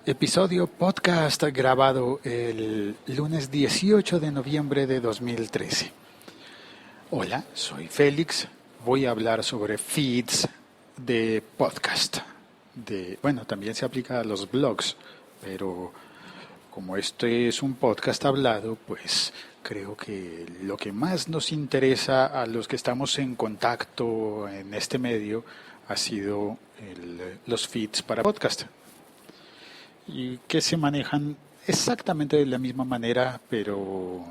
Episodio podcast grabado el lunes 18 de noviembre de 2013. Hola, soy Félix. Voy a hablar sobre feeds de podcast. También se aplica a los blogs, pero como este es un podcast hablado, pues creo que lo que más nos interesa a los que estamos en contacto en este medio ha sido los feeds para podcast. Y que se manejan exactamente de la misma manera, pero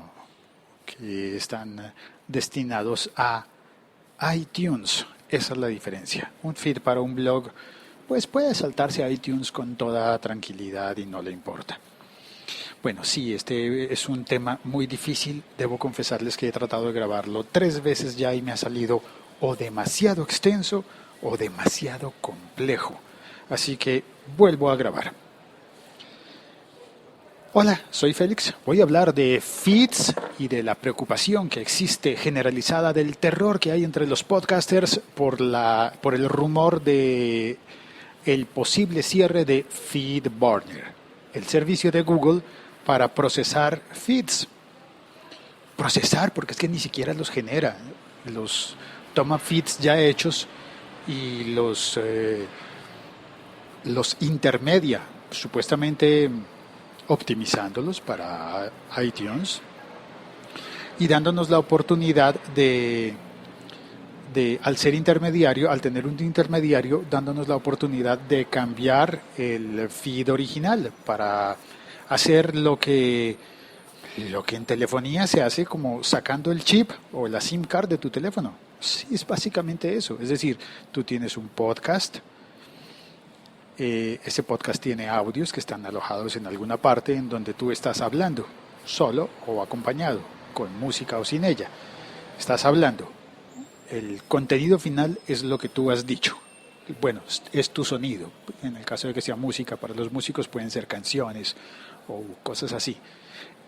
que están destinados a iTunes. Esa es la diferencia. Un feed para un blog, pues puede saltarse a iTunes con toda tranquilidad y no le importa. Bueno, sí, este es un tema muy difícil. Debo confesarles que he tratado de grabarlo 3 veces ya y me ha salido o demasiado extenso o demasiado complejo. Así que vuelvo a grabar. Hola, soy Félix. Voy a hablar de feeds y de la preocupación que existe generalizada del terror que hay entre los podcasters por el rumor de el posible cierre de FeedBurner, el servicio de Google para procesar feeds. Procesar, porque es que ni siquiera los genera. Los toma feeds ya hechos y los intermedia, supuestamente optimizándolos para iTunes y dándonos la oportunidad al ser intermediario, al tener un intermediario, dándonos la oportunidad de cambiar el feed original para hacer lo que en telefonía se hace como sacando el chip o la SIM card de tu teléfono. Sí, es básicamente eso. Es decir, tú tienes un podcast. Ese podcast tiene audios que están alojados en alguna parte en donde tú estás hablando, solo o acompañado, con música o sin ella. Estás hablando. El contenido final es lo que tú has dicho. Bueno, es tu sonido. En el caso de que sea música, para los músicos pueden ser canciones o cosas así.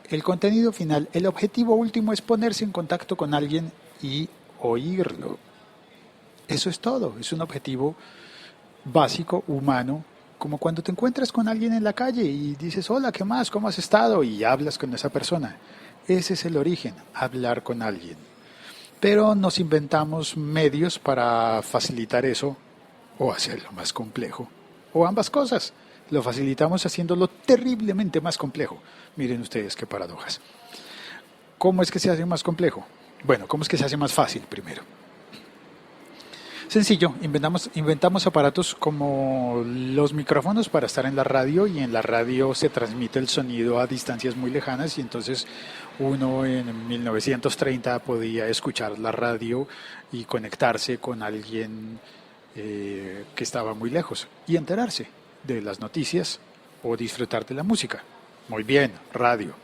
El contenido final, el objetivo último es ponerse en contacto con alguien y oírlo. Eso es todo. Es un objetivo básico, humano, como cuando te encuentras con alguien en la calle y dices, hola, ¿qué más? ¿Cómo has estado? Y hablas con esa persona. Ese es el origen, hablar con alguien. Pero nos inventamos medios para facilitar eso o hacerlo más complejo, o ambas cosas. Lo facilitamos haciéndolo terriblemente más complejo. Miren ustedes qué paradojas. ¿Cómo es que se hace más complejo? Bueno, ¿cómo es que se hace más fácil primero? Sencillo, inventamos aparatos como los micrófonos para estar en la radio, y en la radio se transmite el sonido a distancias muy lejanas, y entonces uno en 1930 podía escuchar la radio y conectarse con alguien que estaba muy lejos y enterarse de las noticias o disfrutar de la música. Muy bien, radio.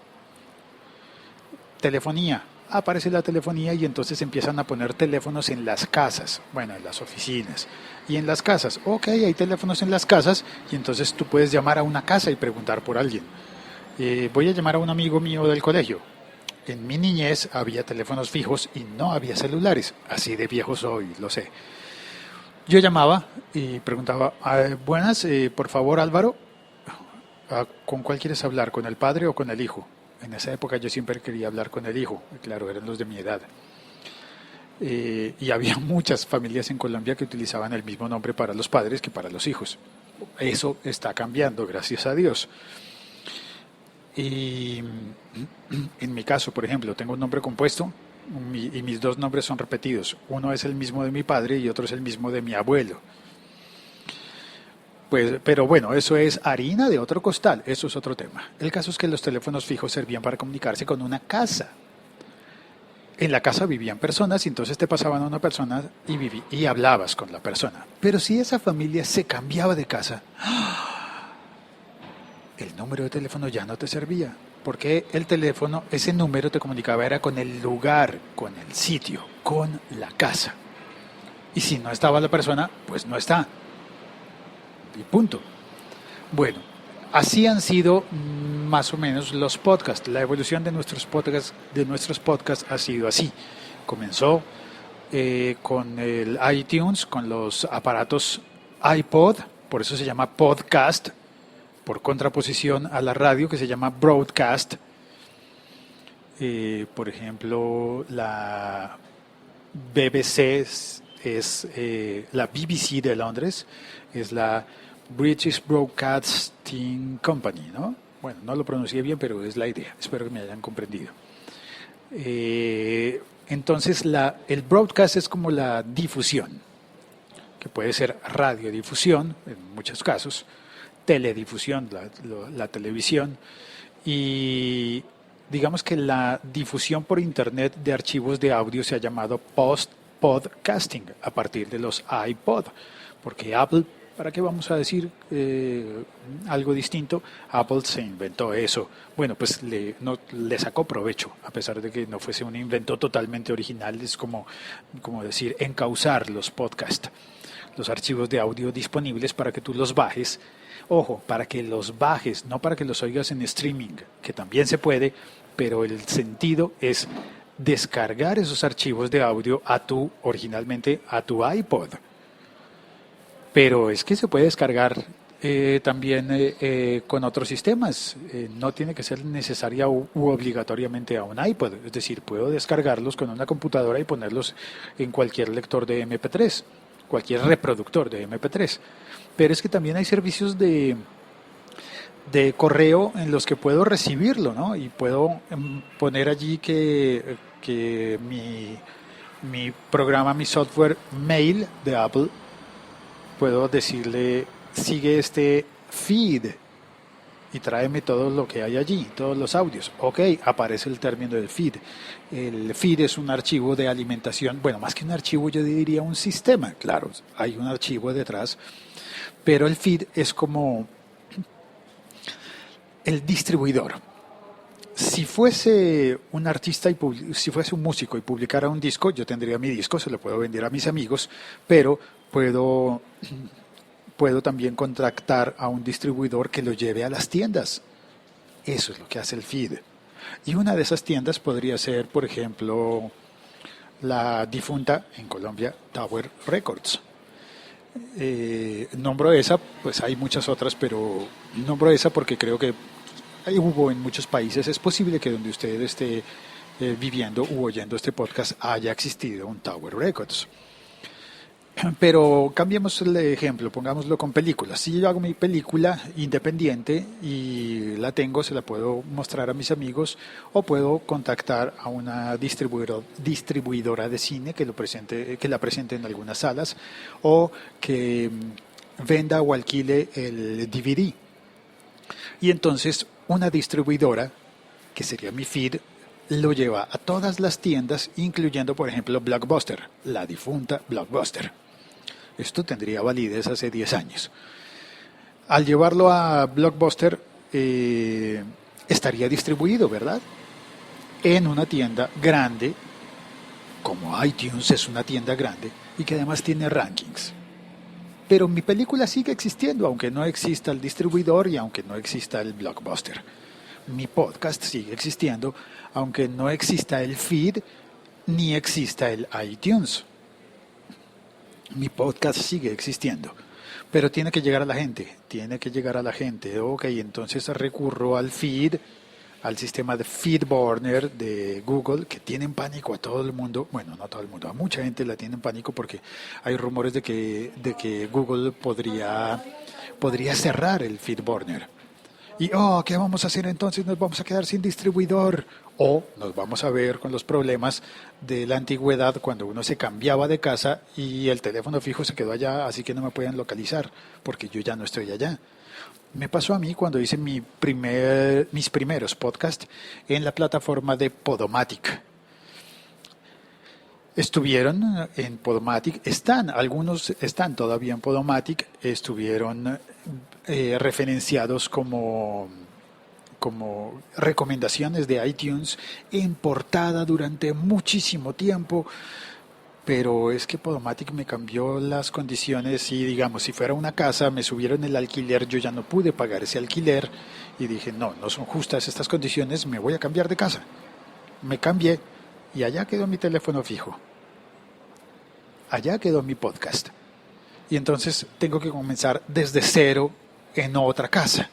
Telefonía. Aparece la telefonía y entonces empiezan a poner teléfonos en las casas, bueno, en las oficinas y en las casas. Ok, hay teléfonos en las casas y entonces tú puedes llamar a una casa y preguntar por alguien. Voy a llamar a un amigo mío del colegio. En mi niñez había teléfonos fijos y no había celulares, así de viejo soy, lo sé. Yo llamaba y preguntaba, buenas, por favor Álvaro, ¿con cuál quieres hablar? ¿Con el padre o con el hijo? En esa época yo siempre quería hablar con el hijo, claro, eran los de mi edad. Y había muchas familias en Colombia que utilizaban el mismo nombre para los padres que para los hijos. Eso está cambiando, gracias a Dios. Y en mi caso, por ejemplo, tengo un nombre compuesto y mis 2 nombres son repetidos. Uno es el mismo de mi padre y otro es el mismo de mi abuelo. Pues, pero bueno, eso es harina de otro costal, eso es otro tema. El caso es que los teléfonos fijos servían para comunicarse con una casa. En la casa vivían personas y entonces te pasaban a una persona y hablabas con la persona. Pero si esa familia se cambiaba de casa, el número de teléfono ya no te servía, porque el teléfono, ese número te comunicaba era con el lugar, con el sitio, con la casa. Y si no estaba la persona, pues no está. Y punto. Bueno, así han sido más o menos los podcasts. La evolución de nuestros podcasts ha sido así. Comenzó con el iTunes, con los aparatos iPod, por eso se llama podcast, por contraposición a la radio, que se llama broadcast. Por ejemplo, la BBC la BBC de Londres, es la British Broadcasting Company, ¿no? Bueno, no lo pronuncié bien, pero es la idea. Espero que me hayan comprendido. Entonces, el broadcast es como la difusión, que puede ser radiodifusión, en muchos casos, teledifusión, la televisión, y digamos que la difusión por Internet de archivos de audio se ha llamado podcasting a partir de los iPod, porque Apple, ¿para qué vamos a decir algo distinto? Apple se inventó eso. Bueno, pues le sacó provecho, a pesar de que no fuese un invento totalmente original. Es como decir, encauzar los podcasts, los archivos de audio disponibles para que tú los bajes. Ojo, para que los bajes, no para que los oigas en streaming, que también se puede, pero el sentido es descargar esos archivos de audio originalmente a tu iPod. Pero es que se puede descargar también con otros sistemas. No tiene que ser necesaria u obligatoriamente a un iPod. Es decir, puedo descargarlos con una computadora y ponerlos en cualquier lector de MP3, cualquier reproductor de MP3. Pero es que también hay servicios de correo en los que puedo recibirlo, ¿no? Y puedo poner allí que mi programa, mi software mail de Apple, puedo decirle, sigue este feed y tráeme todo lo que hay allí, todos los audios. Ok, aparece el término del feed. El feed es un archivo de alimentación, bueno, más que un archivo yo diría un sistema, claro, hay un archivo detrás, pero el feed es como el distribuidor. Si fuese un artista si fuese un músico y publicara un disco, yo tendría mi disco, se lo puedo vender a mis amigos, pero puedo también contactar a un distribuidor que lo lleve a las tiendas. Eso es lo que hace el feed. Y una de esas tiendas podría ser, por ejemplo, la difunta en Colombia Tower Records. Nombro esa, pues hay muchas otras, pero nombro esa porque creo que hubo en muchos países. Es posible que donde usted esté viviendo u oyendo este podcast haya existido un Tower Records. Pero cambiemos el ejemplo, pongámoslo con películas. Si yo hago mi película independiente y la tengo, se la puedo mostrar a mis amigos o puedo contactar a una distribuidora de cine que la presente en algunas salas o que venda o alquile el DVD. Y entonces una distribuidora, que sería mi feed, lo lleva a todas las tiendas, incluyendo, por ejemplo, Blockbuster, la difunta Blockbuster. Esto tendría validez hace 10 años. Al llevarlo a Blockbuster, estaría distribuido, ¿verdad? En una tienda grande, como iTunes es una tienda grande, y que además tiene rankings. Pero mi película sigue existiendo, aunque no exista el distribuidor y aunque no exista el Blockbuster. Mi podcast sigue existiendo, aunque no exista el feed ni exista el iTunes. Mi podcast sigue existiendo, pero tiene que llegar a la gente, Ok, entonces recurro al feed, al sistema de FeedBurner de Google, que tiene en pánico a todo el mundo. Bueno, no a todo el mundo, a mucha gente la tiene en pánico porque hay rumores de que Google podría cerrar el FeedBurner. Y, ¿qué vamos a hacer entonces? Nos vamos a quedar sin distribuidor. O nos vamos a ver con los problemas de la antigüedad cuando uno se cambiaba de casa y el teléfono fijo se quedó allá, así que no me pueden localizar porque yo ya no estoy allá. Me pasó a mí cuando hice mis primeros podcasts en la plataforma de Podomatic. Estuvieron en Podomatic, algunos están todavía en Podomatic, estuvieron referenciados como recomendaciones de iTunes en portada durante muchísimo tiempo, pero es que Podomatic me cambió las condiciones y, digamos, si fuera una casa, me subieron el alquiler, yo ya no pude pagar ese alquiler y dije, no son justas estas condiciones, me voy a cambiar de casa. Me cambié y allá quedó mi teléfono fijo. Allá quedó mi podcast. Y entonces tengo que comenzar desde cero en otra casa.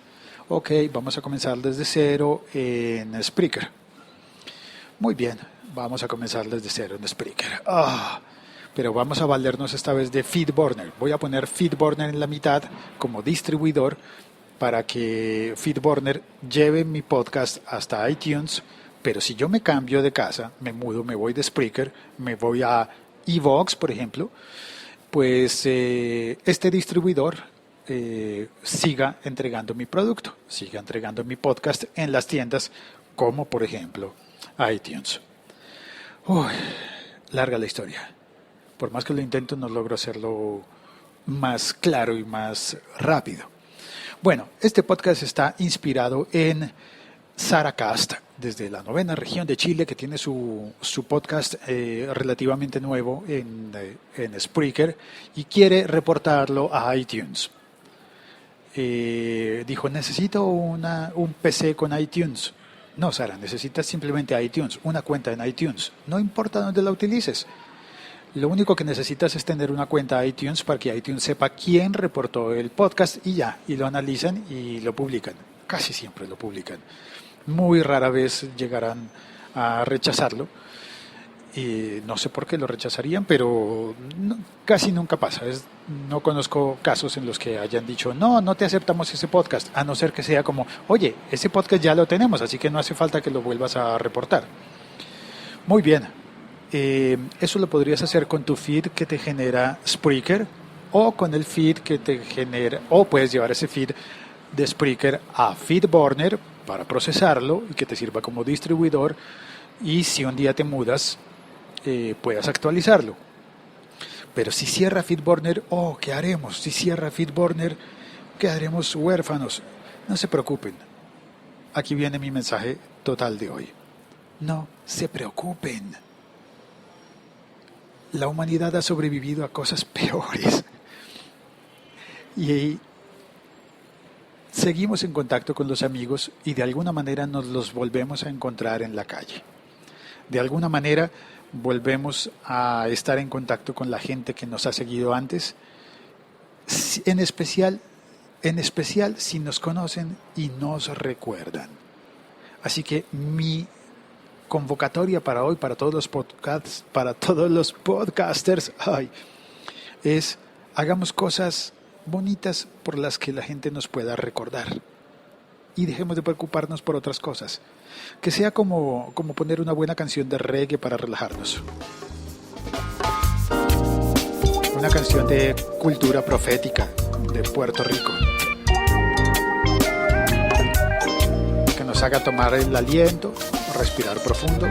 Ok, vamos a comenzar desde cero en Spreaker. Muy bien, vamos a comenzar desde cero en Spreaker. Pero vamos a valernos esta vez de FeedBurner. Voy a poner FeedBurner en la mitad como distribuidor para que FeedBurner lleve mi podcast hasta iTunes. Pero si yo me cambio de casa, me mudo, me voy de Spreaker, me voy a iVoox, por ejemplo, pues este distribuidor siga entregando mi producto, siga entregando mi podcast en las tiendas, como por ejemplo iTunes. Larga la historia. Por más que lo intento, no logro hacerlo más claro y más rápido. Bueno, este podcast está inspirado en Saracast, desde la 9ª región de Chile, que tiene su podcast relativamente nuevo en Spreaker y quiere reportarlo a iTunes. Dijo, necesito un PC con iTunes. No, Sara, necesitas simplemente iTunes, una cuenta en iTunes. No importa dónde la utilices. Lo único que necesitas es tener una cuenta iTunes para que iTunes sepa quién reportó el podcast y ya, y lo analizan y lo publican. Casi siempre lo publican. Muy rara vez llegarán a rechazarlo. Y no sé por qué lo rechazarían, pero casi nunca pasa. No conozco casos en los que hayan dicho, no te aceptamos ese podcast, a no ser que sea como, oye, ese podcast ya lo tenemos, así que no hace falta que lo vuelvas a reportar. Muy bien. Eso lo podrías hacer con tu feed que te genera Spreaker o con el feed que te genera, o puedes llevar ese feed de Spreaker a FeedBurner para procesarlo y que te sirva como distribuidor, y si un día te mudas puedas actualizarlo. Pero si cierra FeedBurner, ¿qué haremos? Si cierra FeedBurner, quedaremos huérfanos. No se preocupen. Aquí viene mi mensaje total de hoy. No se preocupen. La humanidad ha sobrevivido a cosas peores. Y seguimos en contacto con los amigos y de alguna manera nos los volvemos a encontrar en la calle. De alguna manera volvemos a estar en contacto con la gente que nos ha seguido antes, en especial si nos conocen y nos recuerdan. Así que mi convocatoria para hoy, para todos los podcasters, es hagamos cosas bonitas por las que la gente nos pueda recordar y dejemos de preocuparnos por otras cosas. Que sea como poner una buena canción de reggae para relajarnos. Una canción de cultura profética de Puerto Rico. Que nos haga tomar el aliento, respirar profundo.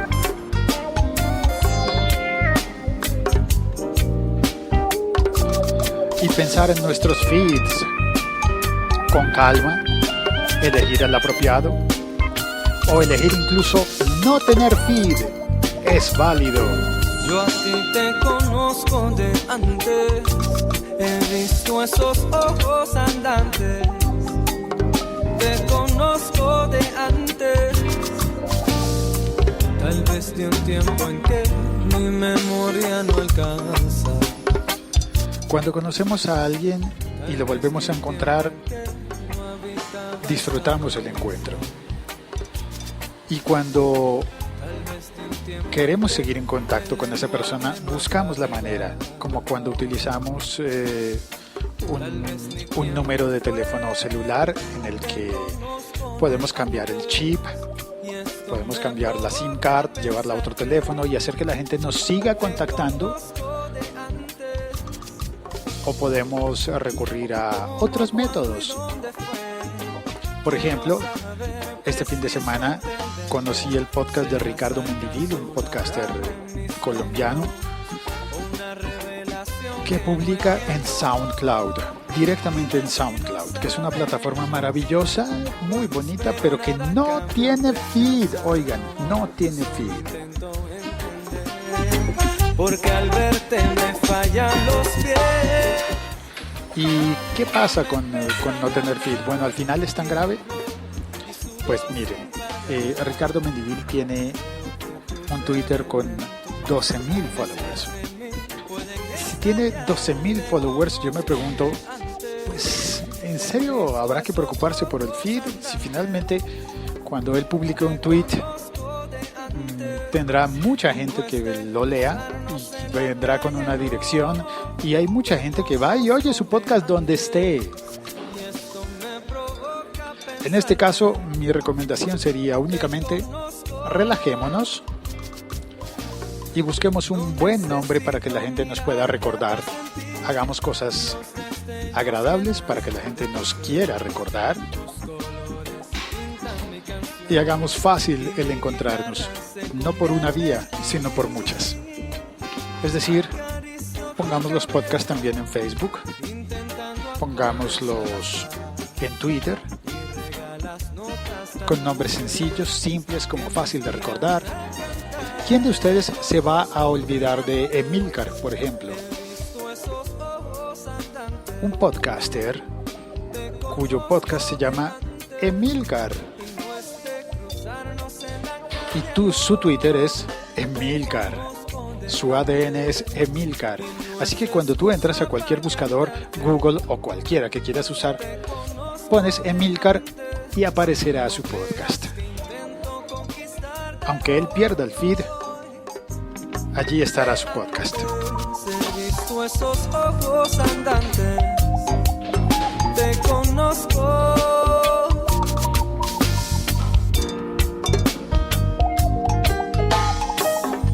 Y pensar en nuestros feeds con calma, elegir el apropiado o elegir incluso no tener feed. Es válido. Yo a ti te conozco de antes, he visto esos ojos andantes, te conozco de antes, tal vez de un tiempo en que mi memoria no alcanza. Cuando conocemos a alguien y lo volvemos a encontrar, disfrutamos el encuentro. Y cuando queremos seguir en contacto con esa persona, buscamos la manera, como cuando utilizamos un número de teléfono celular en el que podemos cambiar el chip, podemos cambiar la SIM card, llevarla a otro teléfono y hacer que la gente nos siga contactando. O podemos recurrir a otros métodos. Por ejemplo, este fin de semana conocí el podcast de Ricardo Mendivil, un podcaster colombiano que publica en SoundCloud, directamente en SoundCloud, que es una plataforma maravillosa, muy bonita, pero que no tiene feed. Oigan, no tiene feed. Porque al verte me fallan los pies. ¿Y qué pasa con no tener feed? Bueno, al final es tan grave. Pues miren, Ricardo Mendivil tiene un Twitter con 12,000 followers. Si tiene 12,000 followers, yo me pregunto, pues, ¿en serio habrá que preocuparse por el feed? Si finalmente cuando él publique un tweet tendrá mucha gente que lo lea y vendrá con una dirección y hay mucha gente que va y oye su podcast donde esté. En este caso, mi recomendación sería únicamente relajémonos y busquemos un buen nombre para que la gente nos pueda recordar. Hagamos cosas agradables para que la gente nos quiera recordar y hagamos fácil el encontrarnos, no por una vía, sino por muchas. Es decir, pongamos los podcasts también en Facebook, pongámoslos en Twitter, con nombres sencillos, simples, como fácil de recordar. ¿Quién de ustedes se va a olvidar de Emilcar, por ejemplo? Un podcaster cuyo podcast se llama Emilcar. Y su Twitter es Emilcar. Su ADN es Emilcar. Así que cuando tú entras a cualquier buscador, Google o cualquiera que quieras usar, pones Emilcar y aparecerá su podcast. Aunque él pierda el feed, allí estará su podcast. He visto esos ojos andantes, te conozco.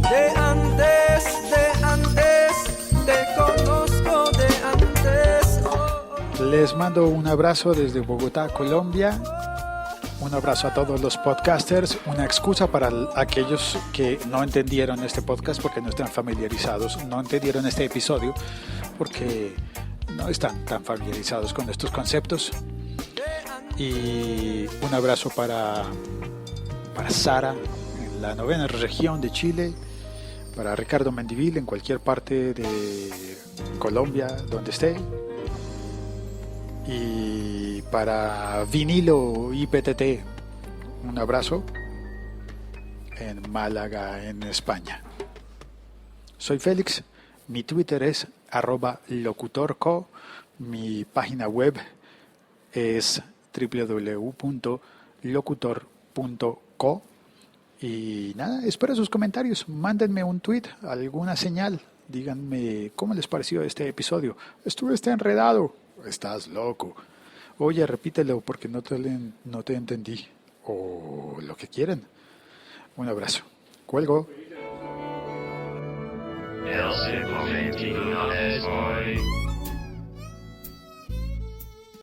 De antes, te conozco de antes. Les mando un abrazo desde Bogotá, Colombia. Un abrazo a todos los podcasters, una excusa para aquellos que no entendieron este podcast porque no están familiarizados, no entendieron este episodio porque no están tan familiarizados con estos conceptos. Y un abrazo para Sara en la 9ª región de Chile, para Ricardo Mendivil en cualquier parte de Colombia donde esté, y para Vinilo IPTT, un abrazo en Málaga, en España. Soy Félix, mi Twitter es @locutorco, mi página web es www.locutor.co y nada, espero sus comentarios, mándenme un tweet, alguna señal, díganme cómo les pareció este episodio. Estuve enredado. Estás loco. Oye, repítelo porque no te entendí. O lo que quieran. Un abrazo. Cuelgo. El siglo XXI es hoy.